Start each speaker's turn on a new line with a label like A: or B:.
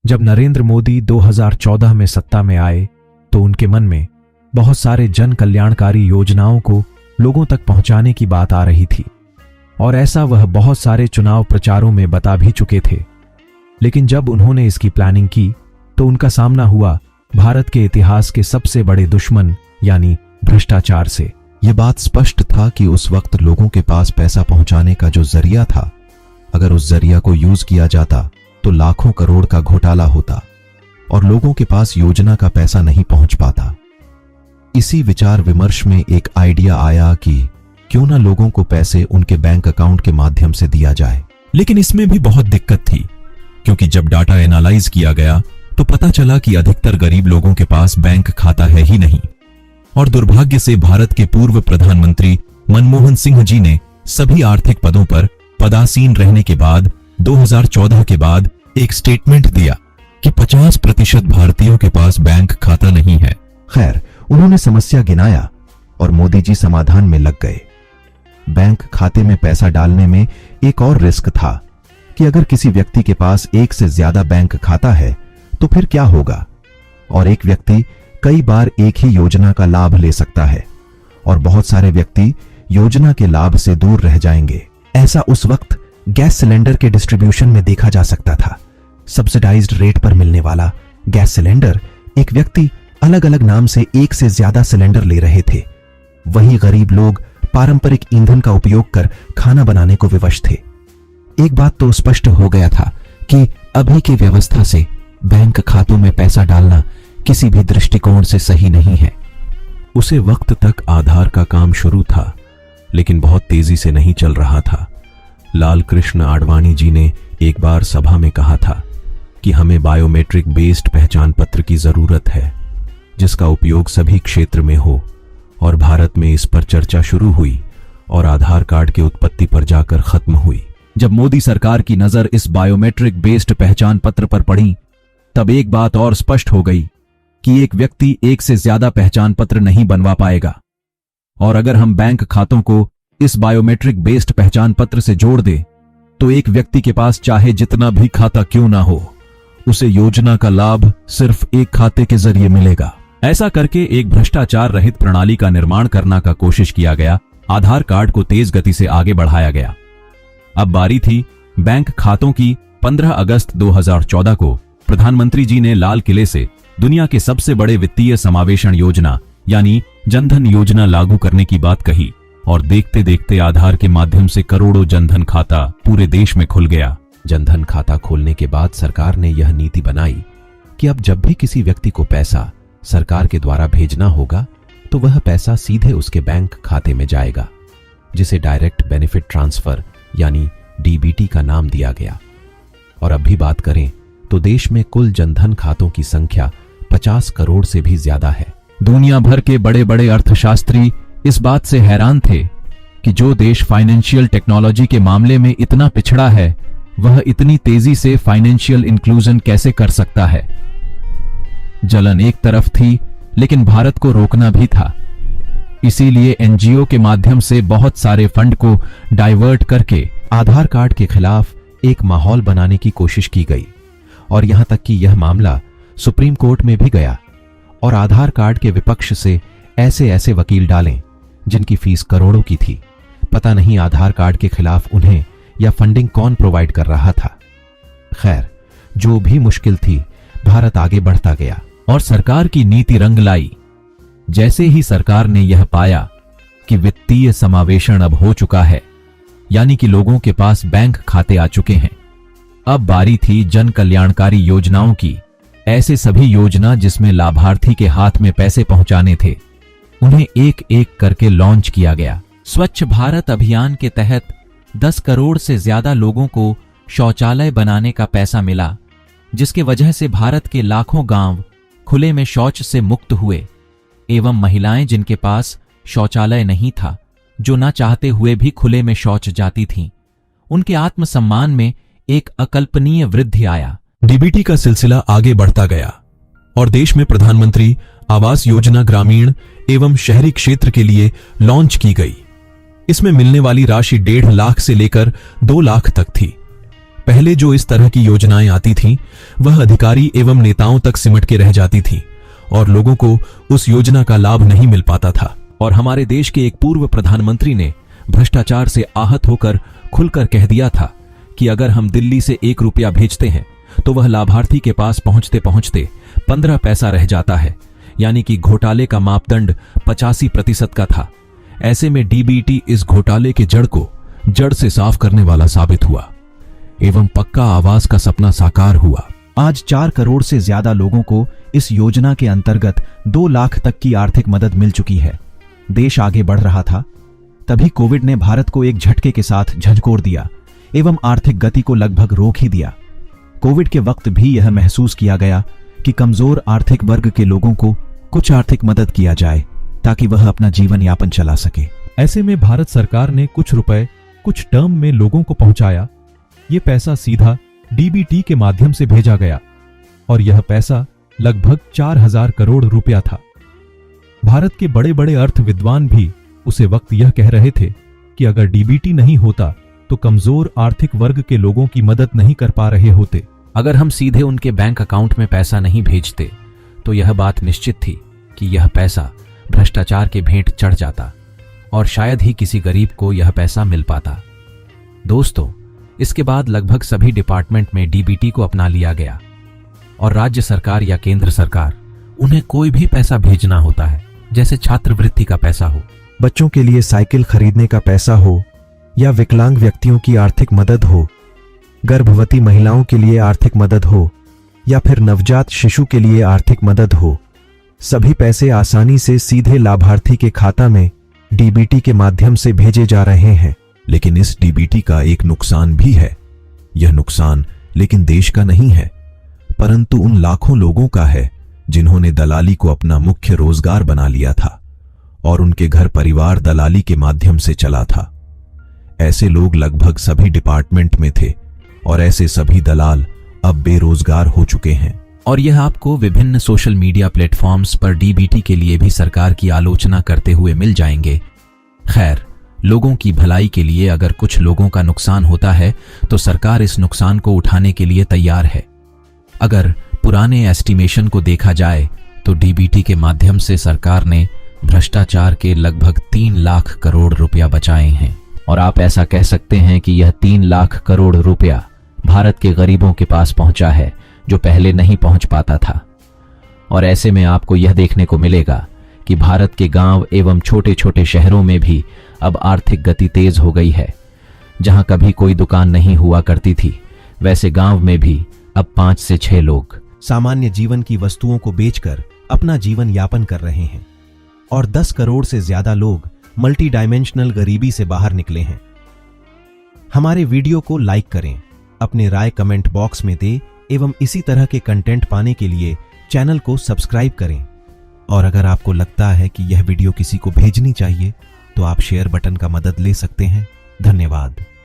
A: जब नरेंद्र मोदी 2014 में सत्ता में आए तो उनके मन में बहुत सारे जन कल्याणकारी योजनाओं को लोगों तक पहुंचाने की बात आ रही थी और ऐसा वह बहुत सारे चुनाव प्रचारों में बता भी चुके थे। लेकिन जब उन्होंने इसकी प्लानिंग की तो उनका सामना हुआ भारत के इतिहास के सबसे बड़े दुश्मन यानी भ्रष्टाचार से।
B: यह बात स्पष्ट था कि उस वक्त लोगों के पास पैसा पहुंचाने का जो जरिया था, अगर उस जरिया को यूज किया जाता तो लाखों करोड़ का घोटाला होता और लोगों के पास योजना का पैसा नहीं पहुंच पाता। इसी विचार विमर्श में एक आइडिया आया कि क्यों ना लोगों को पैसे उनके बैंक अकाउंट के माध्यम से दिया जाए।
C: लेकिन इसमें भी बहुत दिक्कत थी, क्योंकि जब डाटा एनालाइज किया गया तो पता चला कि अधिकतर गरीब लोगों के पास बैंक खाता है ही नहीं। और दुर्भाग्य से भारत के पूर्व प्रधानमंत्री मनमोहन सिंह जी ने सभी आर्थिक पदों पर पदासीन रहने के बाद 2014 के बाद एक स्टेटमेंट दिया कि 50% भारतीयों के पास बैंक खाता नहीं है।
B: खैर, उन्होंने समस्या गिनाया और मोदी जी समाधान में लग गए। बैंक खाते में पैसा डालने में एक और रिस्क था कि अगर किसी व्यक्ति के पास एक से ज्यादा बैंक खाता है तो फिर क्या होगा, और एक व्यक्ति कई बार एक ही योजना का लाभ ले सकता है और बहुत सारे व्यक्ति योजना के लाभ से दूर रह जाएंगे। ऐसा उस वक्त गैस सिलेंडर के डिस्ट्रीब्यूशन में देखा जा सकता था। सब्सिडाइज्ड रेट पर मिलने वाला गैस सिलेंडर, एक व्यक्ति अलग अलग नाम से एक से ज्यादा सिलेंडर ले रहे थे। वही गरीब लोग पारंपरिक ईंधन का उपयोग कर खाना बनाने को विवश थे। एक बात तो स्पष्ट हो गया था कि अभी की व्यवस्था से बैंक खातों में पैसा डालना किसी भी दृष्टिकोण से सही नहीं है।
C: उसे वक्त तक आधार का काम शुरू था, लेकिन बहुत तेजी से नहीं चल रहा था। लाल कृष्ण आडवाणी जी ने एक बार सभा में कहा था कि हमें बायोमेट्रिक बेस्ड पहचान पत्र की जरूरत है, जिसका उपयोग सभी क्षेत्र में हो, और भारत में इस पर चर्चा शुरू हुई और आधार कार्ड की उत्पत्ति पर जाकर खत्म हुई।
A: जब मोदी सरकार की नजर इस बायोमेट्रिक बेस्ड पहचान पत्र पर पड़ी, तब एक बात और स्पष्ट हो गई कि एक व्यक्ति एक से ज्यादा पहचान पत्र नहीं बनवा पाएगा, और अगर हम बैंक खातों को इस बायोमेट्रिक बेस्ड पहचान पत्र से जोड़ दें तो एक व्यक्ति के पास चाहे जितना भी खाता क्यों ना हो, उसे योजना का लाभ सिर्फ एक खाते के जरिए मिलेगा। ऐसा करके एक भ्रष्टाचार रहित प्रणाली का निर्माण करने का कोशिश किया गया। आधार कार्ड को तेज गति से आगे बढ़ाया गया। अब बारी थी बैंक खातों की। 15 अगस्त 2014 को प्रधानमंत्री जी ने लाल किले से दुनिया के सबसे बड़े वित्तीय समावेशन योजना यानी जनधन योजना लागू करने की बात कही, और देखते देखते आधार के माध्यम से करोड़ों जनधन खाता पूरे देश में खुल गया।
B: जनधन खाता खोलने के बाद सरकार ने यह नीति बनाई कि अब जब भी किसी व्यक्ति को पैसा सरकार के द्वारा भेजना होगा तो वह पैसा सीधे उसके बैंक खाते में जाएगा, जिसे डायरेक्ट बेनिफिट ट्रांसफर यानी डीबीटी का नाम दिया गया। और अब भी बात करें तो देश में कुल जनधन खातों की संख्या 50 करोड़ से भी ज्यादा है।
A: दुनिया भर के बड़े बड़े अर्थशास्त्री इस बात से हैरान थे कि जो देश फाइनेंशियल टेक्नोलॉजी के मामले में इतना पिछड़ा है, वह इतनी तेजी से फाइनेंशियल इंक्लूजन कैसे कर सकता है। जलन एक तरफ थी, लेकिन भारत को रोकना भी था। इसीलिए एनजीओ के माध्यम से बहुत सारे फंड को डाइवर्ट करके आधार कार्ड के खिलाफ एक माहौल बनाने की कोशिश की गई, और यहां तक कि यह मामला सुप्रीम कोर्ट में भी गया। और आधार कार्ड के विपक्ष से ऐसे ऐसे वकील डालें जिनकी फीस करोड़ों की थी। पता नहीं आधार कार्ड के खिलाफ उन्हें या फंडिंग कौन प्रोवाइड कर रहा था। खैर, जो भी मुश्किल थी, भारत आगे बढ़ता गया और सरकार की नीति रंग लाई। जैसे ही सरकार ने यह पाया कि वित्तीय समावेशन अब हो चुका है, यानी कि लोगों के पास बैंक खाते आ चुके हैं, अब बारी थी जन कल्याणकारी योजनाओं की। ऐसे सभी योजना जिसमें लाभार्थी के हाथ में पैसे पहुंचाने थे, उन्हें एक एक करके लॉन्च किया गया। स्वच्छ भारत अभियान के तहत 10 करोड़ से ज्यादा लोगों को शौचालय बनाने का पैसा मिला, जिसके वजह से भारत के लाखों गांव खुले में शौच से मुक्त हुए, एवं महिलाएं जिनके पास शौचालय नहीं था, जो ना चाहते हुए भी खुले में शौच जाती थीं, उनके आत्मसम्मान में एक अकल्पनीय वृद्धि आया।
C: डीबीटी का सिलसिला आगे बढ़ता गया और देश में प्रधानमंत्री आवास योजना ग्रामीण एवं शहरी क्षेत्र के लिए लॉन्च की गई। इसमें मिलने वाली राशि 1.5 लाख से लेकर 2 लाख तक थी। पहले जो इस तरह की योजनाएं आती थीं, वह अधिकारी एवं नेताओं तक सिमट के रह जाती थीं और लोगों को उस योजना का लाभ नहीं मिल पाता था।
A: और हमारे देश के एक पूर्व प्रधानमंत्री ने भ्रष्टाचार से आहत होकर खुलकर कह दिया था कि अगर हम दिल्ली से 1 रुपया भेजते हैं तो वह लाभार्थी के पास पहुंचते पहुंचते 15 पैसा रह जाता है, यानी कि घोटाले का मापदंड 85% का था। ऐसे में डीबीटी इस घोटाले के जड़ को जड़ से साफ करने वाला साबित हुआ एवं पक्का आवास का सपना साकार हुआ।
B: आज 4 करोड़ से ज्यादा लोगों को इस योजना के अंतर्गत 2 लाख तक की आर्थिक मदद मिल चुकी है। देश आगे बढ़ रहा था, तभी कोविड ने भारत को एक झटके के साथ झंझोर दिया एवं आर्थिक गति को लगभग रोक ही दिया। कोविड के वक्त भी यह महसूस किया गया कि कमजोर आर्थिक वर्ग के लोगों को कुछ आर्थिक मदद किया जाए ताकि वह अपना जीवन यापन चला सके।
D: ऐसे में भारत सरकार ने कुछ रुपए कुछ टर्म में लोगों को पहुंचाया। ये पैसा सीधा डीबीटी के माध्यम से भेजा गया और यह पैसा लगभग 4000 करोड़ रुपया था। भारत के बड़े बड़े अर्थ विद्वान भी उसे वक्त यह कह रहे थे कि अगर डीबीटी नहीं होता तो कमजोर आर्थिक वर्ग के लोगों की मदद नहीं कर पा रहे होते।
A: अगर हम सीधे उनके बैंक अकाउंट में पैसा नहीं भेजते तो यह बात निश्चित थी कि यह पैसा भ्रष्टाचार के भेंट चढ़ जाता और शायद ही किसी गरीब को यह पैसा मिल पाता। दोस्तों, इसके बाद लगभग सभी डिपार्टमेंट में डीबीटी को अपना लिया गया और राज्य सरकार या केंद्र सरकार उन्हें कोई भी पैसा भेजना होता है, जैसे छात्रवृत्ति का पैसा हो,
B: बच्चों के लिए साइकिल खरीदने का पैसा हो या विकलांग व्यक्तियों की आर्थिक मदद हो, गर्भवती महिलाओं के लिए आर्थिक मदद हो या फिर नवजात शिशु के लिए आर्थिक मदद हो, सभी पैसे आसानी से सीधे लाभार्थी के खाता में डीबीटी के माध्यम से भेजे जा रहे हैं।
C: लेकिन इस डीबीटी का एक नुकसान भी है। यह नुकसान लेकिन देश का नहीं है, परंतु उन लाखों लोगों का है जिन्होंने दलाली को अपना मुख्य रोजगार बना लिया था और उनके घर परिवार दलाली के माध्यम से चला था। ऐसे लोग लगभग सभी डिपार्टमेंट में थे और ऐसे सभी दलाल अब बेरोजगार हो चुके हैं।
A: और यह आपको विभिन्न सोशल मीडिया प्लेटफॉर्म्स पर डीबीटी के लिए भी सरकार की आलोचना करते हुए मिल जाएंगे। खैर, लोगों की भलाई के लिए अगर कुछ लोगों का नुकसान होता है तो सरकार इस नुकसान को उठाने के लिए तैयार है। अगर पुराने एस्टिमेशन को देखा जाए तो डीबीटी के माध्यम से सरकार ने भ्रष्टाचार के लगभग 3 लाख करोड़ रुपया बचाए हैं। और आप ऐसा कह सकते हैं कि यह 3 लाख करोड़ रुपया भारत के गरीबों के पास पहुंचा है जो पहले नहीं पहुंच पाता था। और ऐसे में आपको यह देखने को मिलेगा कि भारत के गांव एवं छोटे छोटे शहरों में भी अब आर्थिक गति तेज हो गई है। जहां कभी कोई दुकान नहीं हुआ करती थी, वैसे गांव में भी अब 5 से 6 लोग
B: सामान्य जीवन की वस्तुओं को बेचकर अपना जीवन यापन कर रहे हैं और 10 करोड़ से ज्यादा लोग मल्टी डायमेंशनल गरीबी से बाहर निकले हैं। हमारे वीडियो को लाइक करें, अपने राय कमेंट बॉक्स में दें एवं इसी तरह के कंटेंट पाने के लिए चैनल को सब्सक्राइब करें। और अगर आपको लगता है कि यह वीडियो किसी को भेजनी चाहिए तो आप शेयर बटन का मदद ले सकते हैं। धन्यवाद।